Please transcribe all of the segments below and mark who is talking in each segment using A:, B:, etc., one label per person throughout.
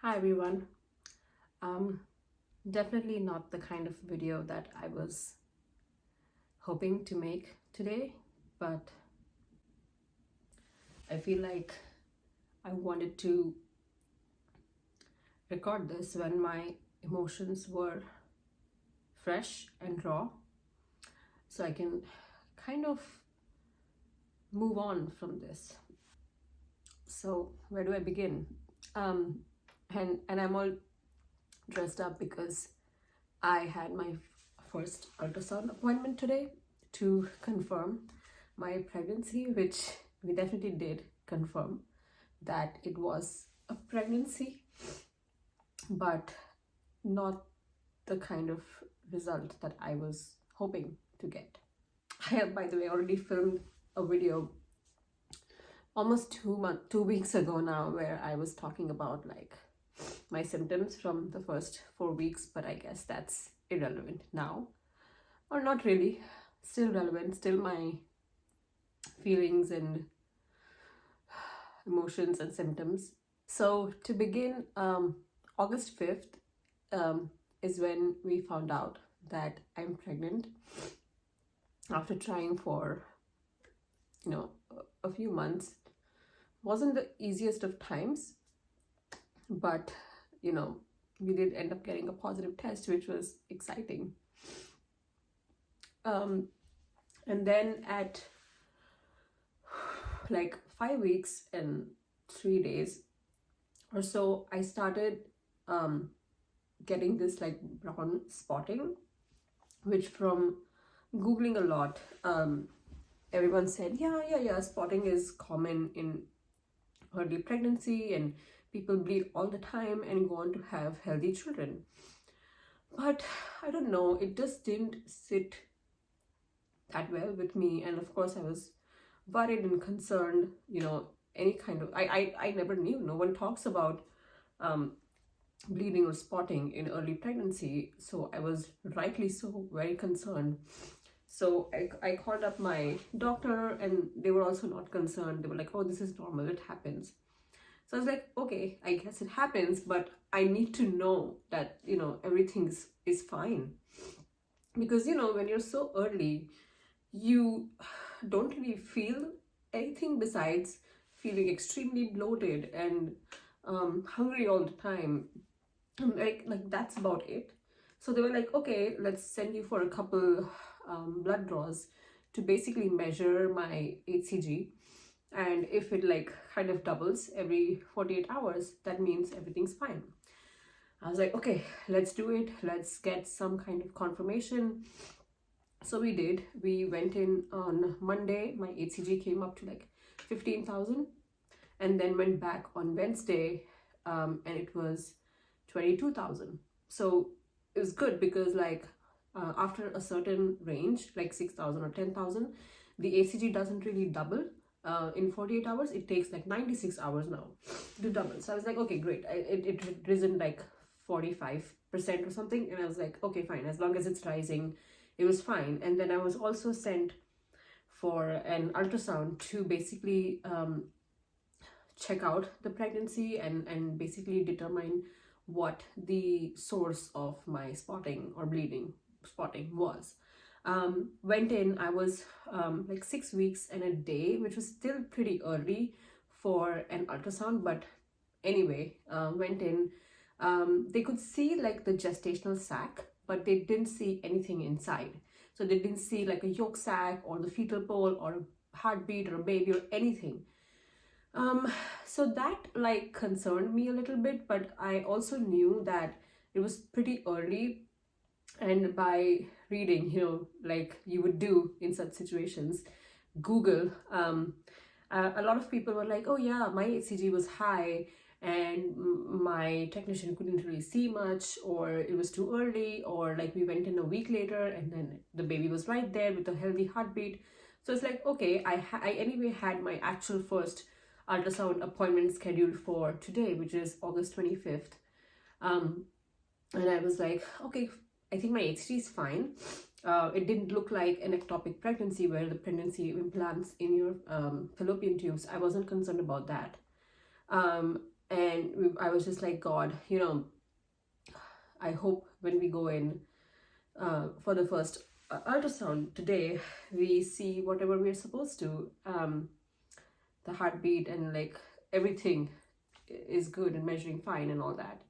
A: Hi everyone. Um, Definitely not the kind of video that I was hoping to make today, but I feel like I wanted to record this when my emotions were fresh and raw, so I can kind of move on from this. So where do I begin? Um, and I'm all dressed up because I had my first ultrasound appointment today to confirm my pregnancy, which we definitely did confirm that it was a pregnancy, but not the kind of result that I was hoping to get. I have, by the way, already filmed a video almost 2 weeks ago now where I was talking about like my symptoms from the first 4 weeks, but I guess that's irrelevant now, or not really. Still relevant, still my feelings and emotions and symptoms. So to begin, August 5th is when we found out that I'm pregnant after trying for a few months. Wasn't the easiest of times, but we did end up getting a positive test, which was exciting. And then at like 5 weeks and 3 days or so, I started getting this like brown spotting, which from googling a lot, everyone said yeah, spotting is common in early pregnancy and people bleed all the time and go on to have healthy children. But I don't know, it just didn't sit that well with me, and of course I was worried and concerned. Any kind of I never knew, no one talks about bleeding or spotting in early pregnancy, so I was rightly so very concerned. So I called up my doctor and they were also not concerned. They were like, oh, this is normal, it happens. So I was like, okay, I guess it happens, but I need to know that everything is fine, because when you're so early, you don't really feel anything besides feeling extremely bloated and hungry all the time. Like that's about it. So they were like, okay, let's send you for a couple blood draws to basically measure my HCG, and if it like kind of doubles every 48 hours, that means everything's fine. I was like, okay, let's do it, let's get some kind of confirmation. So we did. We went in on Monday. My HCG came up to like 15,000, and then went back on Wednesday, and it was 22,000. So it was good because like after a certain range, like 6,000 or 10,000, the HCG doesn't really double in 48 hours. It takes like 96 hours now to double. So I was like, okay, great. It risen like 45% or something, and I was like, okay, fine, as long as it's rising, it was fine. And then I was also sent for an ultrasound to basically check out the pregnancy and basically determine what the source of my spotting or spotting was. Went in, I was like 6 weeks and a day, which was still pretty early for an ultrasound, but anyway, went in. They could see like the gestational sac, but they didn't see anything inside. So they didn't see like a yolk sac or the fetal pole or a heartbeat or a baby or anything. So that like concerned me a little bit, but I also knew that it was pretty early, and by reading, like you would do in such situations, Google, a lot of people were like, oh yeah, my HCG was high and my technician couldn't really see much, or it was too early, or like we went in a week later and then the baby was right there with a healthy heartbeat. So it's like, okay, I anyway had my actual first ultrasound appointment scheduled for today, which is August 25th. And I was like, okay, I think my HCG is fine. It didn't look like an ectopic pregnancy where the pregnancy implants in your fallopian tubes. I wasn't concerned about that. And I was just like, God, I hope when we go in for the first ultrasound today, we see whatever we're supposed to, the heartbeat and like everything is good and measuring fine and all that.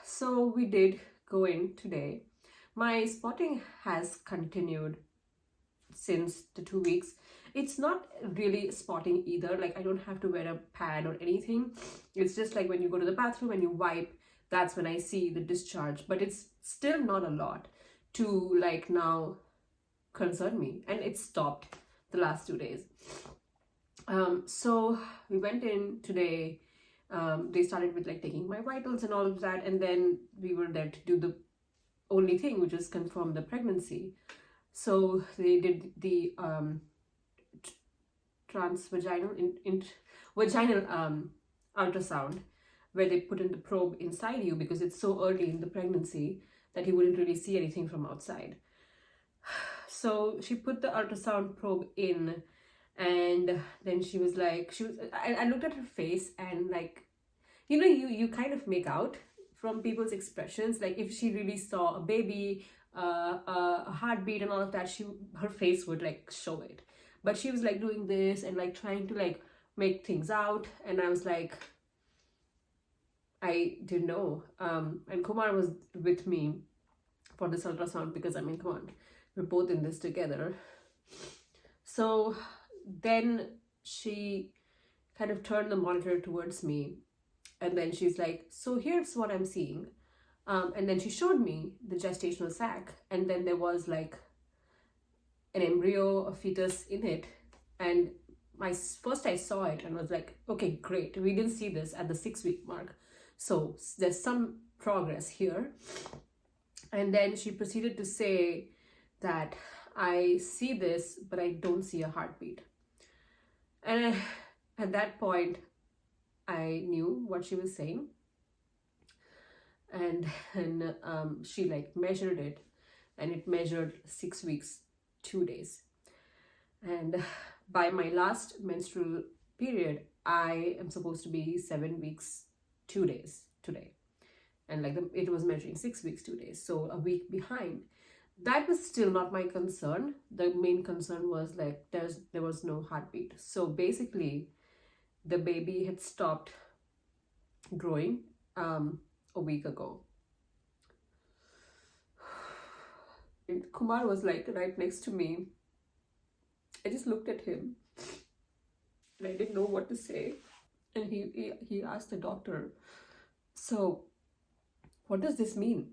A: So we did go in today. My spotting has continued since the 2 weeks. It's not really spotting either. Like, I don't have to wear a pad or anything. It's just like when you go to the bathroom and you wipe, that's when I see the discharge. But it's still not a lot to like now concern me. And it stopped the last 2 days. So we went in today. They started with like taking my vitals and all of that. And then we were there to do the only thing, which is confirm the pregnancy. So they did the vaginal ultrasound, where they put in the probe inside you because it's so early in the pregnancy that you wouldn't really see anything from outside. So she put the ultrasound probe in, and then I looked at her face, and like, you kind of make out from people's expressions, like if she really saw a baby, a heartbeat and all of that, her face would like show it. But she was like doing this and like trying to like make things out, and I was like, I didn't know. And Kumar was with me for this ultrasound because, I mean, come on, we're both in this together. So then she kind of turned the monitor towards me, and then she's like, so here's what I'm seeing. And then she showed me the gestational sac, and then there was like an embryo, a fetus in it. And first I saw it and was like, okay, great. We didn't see this at the 6-week mark. So there's some progress here. And then she proceeded to say that I see this, but I don't see a heartbeat. And at that point, I knew what she was saying. And she like measured it, and it measured 6 weeks, 2 days. And by my last menstrual period, I am supposed to be 7 weeks, 2 days today. And like it was measuring 6 weeks, 2 days. So a week behind. That was still not my concern. The main concern was like there was no heartbeat. So basically the baby had stopped growing a week ago. And Kumar was like right next to me. I just looked at him and I didn't know what to say. And he asked the doctor, so what does this mean?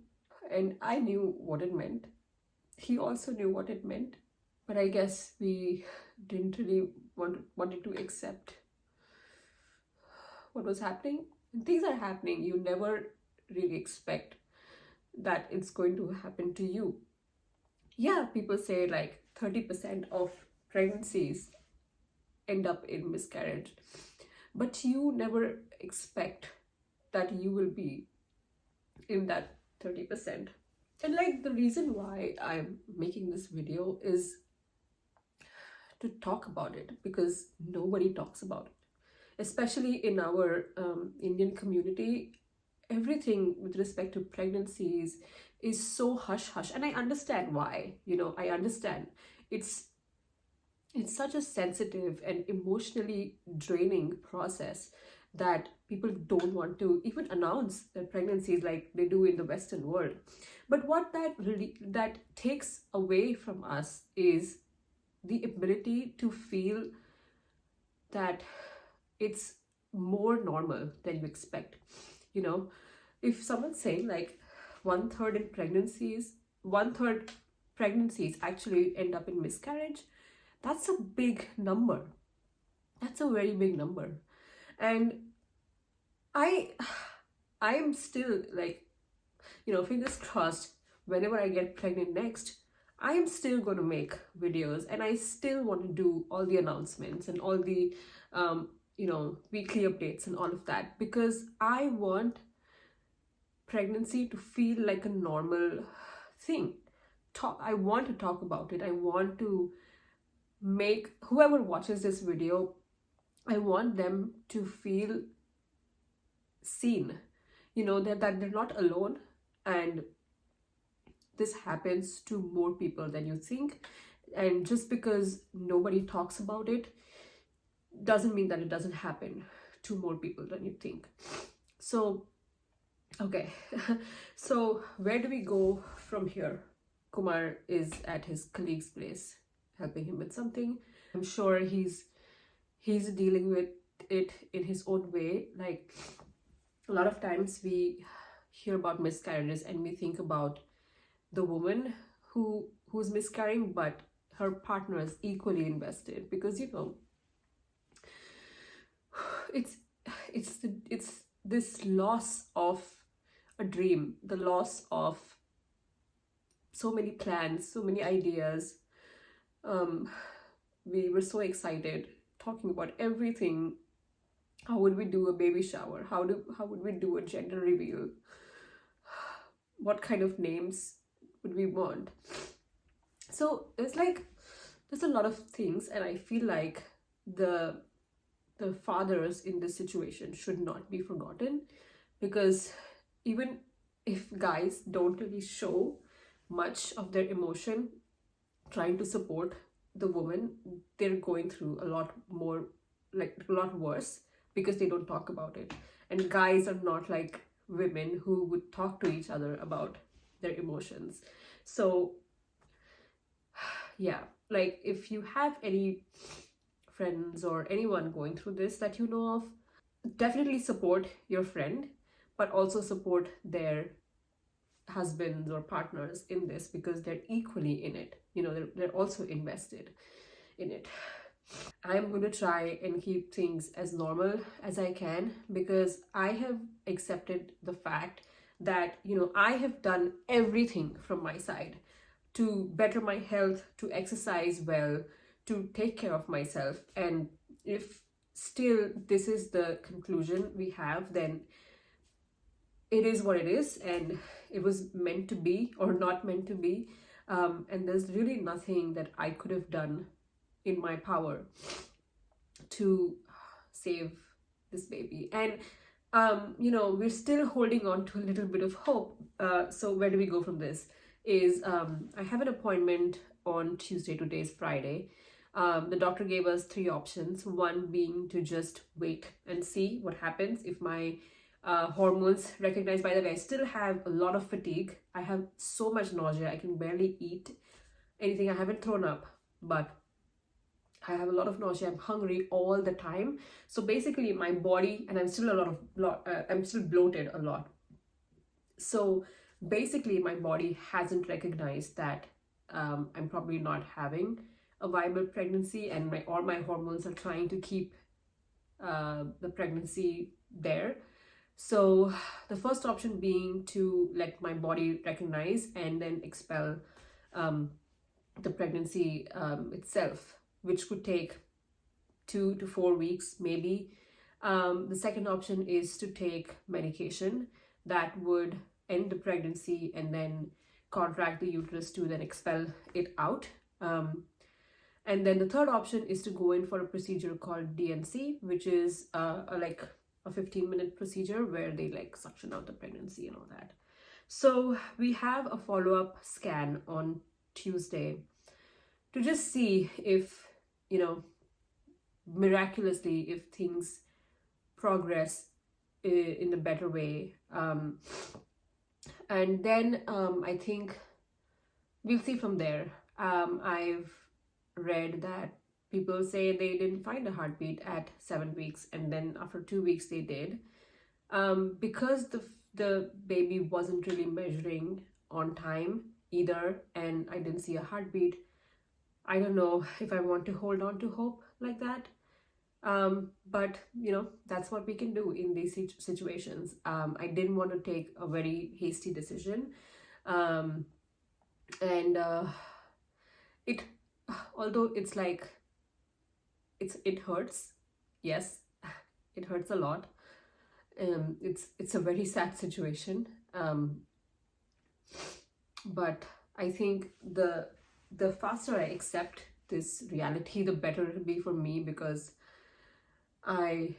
A: And I knew what it meant. He also knew what it meant. But I guess we didn't really wanted to accept what was happening. And things are happening. You never really expect that it's going to happen to you. Yeah, people say like 30% of pregnancies end up in miscarriage. But you never expect that you will be in that 30%. And like the reason why I'm making this video is to talk about it, because nobody talks about it. Especially in our Indian community, everything with respect to pregnancies is so hush-hush. And I understand why, I understand. It's such a sensitive and emotionally draining process that people don't want to even announce their pregnancies like they do in the Western world. But what that takes away from us is the ability to feel that it's more normal than you expect. If someone's saying like one third pregnancies actually end up in miscarriage, that's a big number. That's a very big number. And I am still like, fingers crossed, whenever I get pregnant next, I am still going to make videos, and I still want to do all the announcements and all the, weekly updates and all of that, because I want pregnancy to feel like a normal thing. I want to talk about it. I want to make whoever watches this video, I want them to feel seen, that they're not alone, and this happens to more people than you think. And just because nobody talks about it doesn't mean that it doesn't happen to more people than you think. So, okay. So where do we go from here? Kumar is at his colleague's place helping him with something. I'm sure he's dealing with it in his own way. Like, a lot of times we hear about miscarriages and we think about the woman who's miscarrying, but her partner is equally invested, because it's this loss of a dream, the loss of so many plans, so many ideas. We were so excited talking about everything. How would we do a baby shower? How would we do a gender reveal? What kind of names would we want? So there's a lot of things, and I feel like the fathers in this situation should not be forgotten, because even if guys don't really show much of their emotion trying to support the woman, they're going through a lot more, like a lot worse, because they don't talk about it. And guys are not like women who would talk to each other about their emotions. So yeah, like, if you have any friends or anyone going through this that you know of, definitely support your friend, but also support their husbands or partners in this, because they're equally in it. They're also invested in it. I'm going to try and keep things as normal as I can, because I have accepted the fact that I have done everything from my side to better my health, to exercise well, to take care of myself. And if still this is the conclusion we have, then it is what it is, and it was meant to be or not meant to be. And there's really nothing that I could have done in my power to save this baby. And we're still holding on to a little bit of hope. So where do we go from this? I have an appointment on Tuesday. Today is Friday. The doctor gave us 3 options. One being to just wait and see what happens if my hormones recognize. By the way, I still have a lot of fatigue. I have so much nausea. I can barely eat anything. I haven't thrown up, but I have a lot of nausea. I'm hungry all the time. So basically my body, and I'm still I'm still bloated a lot. So basically my body hasn't recognized that I'm probably not having a viable pregnancy, and all my hormones are trying to keep the pregnancy there. So the first option being to let my body recognize and then expel the pregnancy itself, which could take 2 to 4 weeks maybe. The second option is to take medication that would end the pregnancy and then contract the uterus to then expel it out. And then the third option is to go in for a procedure called DNC, which is a 15-minute procedure where they suction out the pregnancy and all that. So we have a follow-up scan on Tuesday to just see if, miraculously, if things progress in a better way. And then I think we'll see from there. I've read that people say they didn't find a heartbeat at 7 weeks, and then after 2 weeks they did. Because the baby wasn't really measuring on time either, and I didn't see a heartbeat, I don't know if I want to hold on to hope like that. But that's what we can do in these situations. I didn't want to take a very hasty decision, and it, although it's it hurts, yes, it hurts a lot. It's a very sad situation, but I think the faster I accept this reality, the better it'll be for me, because I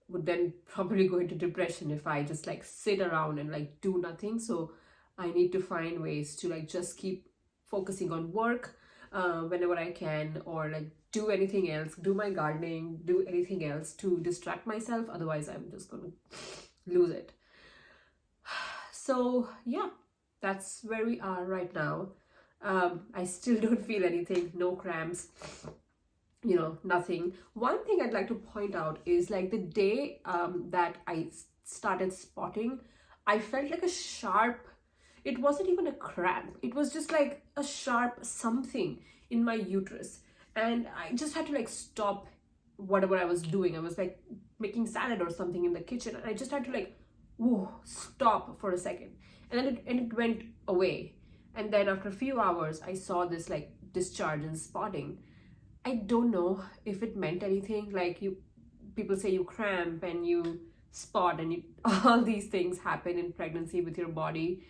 A: would then probably go into depression if I just like sit around and like do nothing. So I need to find ways to like just keep focusing on work whenever I can, or like do anything else, do my gardening, do anything else to distract myself. Otherwise, I'm just gonna lose it. So yeah, that's where we are right now. I still don't feel anything, no cramps, nothing. One thing I'd like to point out is like the day that I started spotting, I felt like a sharp, it wasn't even a cramp, it was just like a sharp something in my uterus. And I just had to like stop whatever I was doing. I was like making salad or something in the kitchen, and I just had to like, whoa, stop for a second. And then it went away. And then after a few hours, I saw this like discharge and spotting. I don't know if it meant anything. Like people say you cramp and you spot, and all these things happen in pregnancy with your body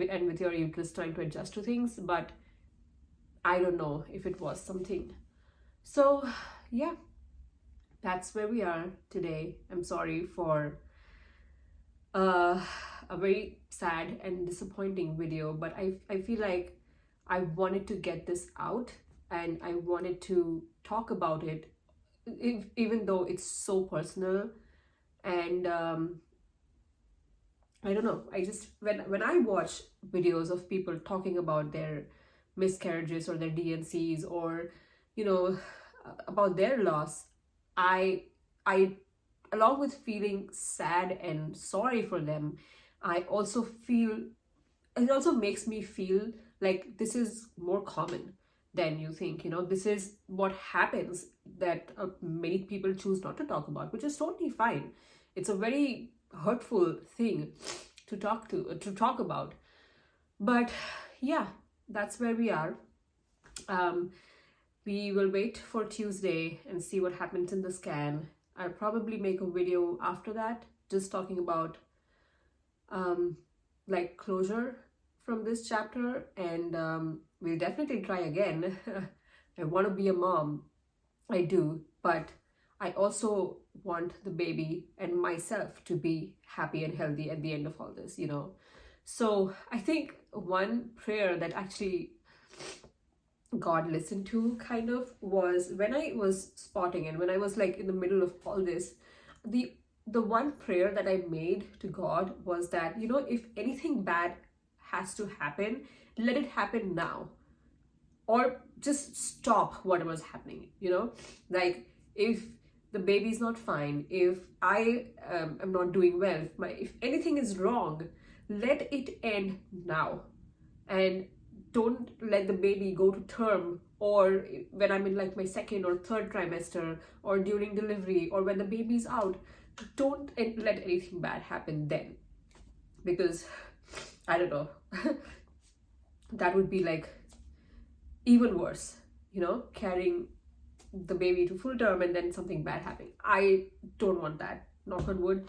A: and with your uterus trying to adjust to things. But I don't know if it was something. So yeah, that's where we are today. I'm sorry for a very sad and disappointing video, but I feel like I wanted to get this out, and I wanted to talk about it, even though it's so personal. And I don't know, I just, when I watch videos of people talking about their miscarriages or their DNCs, or about their loss, I along with feeling sad and sorry for them, I also feel, it also makes me feel like this is more common than you think. This is what happens, that many people choose not to talk about, which is totally fine. It's a very hurtful thing to talk about. But yeah, that's where we are. We will wait for Tuesday and see what happens in the scan. I'll probably make a video after that, just talking about like closure from this chapter. And we'll definitely try again. I want to be a mom, I do, but I also want the baby and myself to be happy and healthy at the end of all this. So I think one prayer that actually God listened to kind of was when I was spotting, and when I was like in the middle of all this, the one prayer that I made to God was that, if anything bad has to happen, let it happen now, or just stop whatever's happening. Like if the baby's not fine, if I am not doing well, if anything is wrong, let it end now. And don't let the baby go to term, or when I'm in like my second or third trimester, or during delivery, or when the baby's out. Don't let anything bad happen then, because I don't know, that would be like even worse, carrying the baby to full term and then something bad happening. I don't want that. Knock on wood,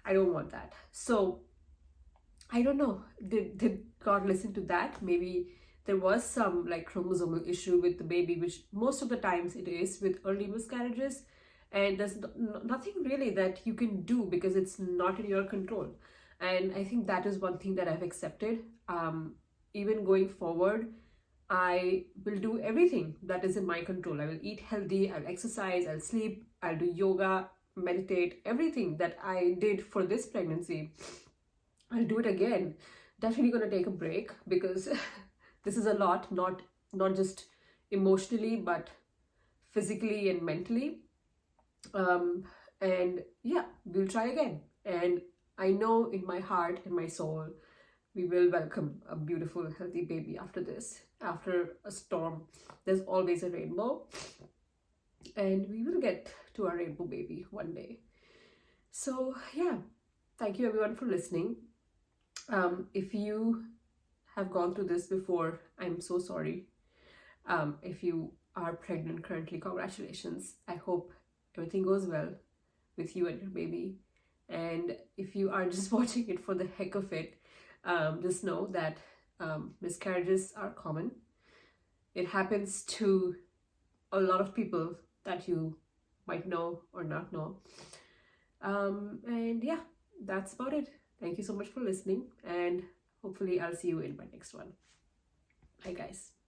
A: I don't want that. So I don't know, did God listen to that? Maybe there was some like chromosomal issue with the baby, which most of the times it is with early miscarriages, and there's nothing really that you can do because it's not in your control. And I think that is one thing that I've accepted. Even going forward, I will do everything that is in my control. I will eat healthy, I'll exercise, I'll sleep, I'll do yoga, meditate, everything that I did for this pregnancy, I'll do it again. Definitely gonna take a break, because this is a lot, not just emotionally, but physically and mentally. And yeah, we'll try again. And I know in my heart and my soul, we will welcome a beautiful, healthy baby after this. After a storm, there's always a rainbow. And we will get to our rainbow baby one day. So yeah, thank you everyone for listening. If you have gone through this before, I'm so sorry. If you are pregnant currently, congratulations. I hope everything goes well with you and your baby. And if you are just watching it for the heck of it, just know that miscarriages are common. It happens to a lot of people that you might know or not know. And yeah, that's about it. Thank you so much for listening, and hopefully I'll see you in my next one. Bye guys.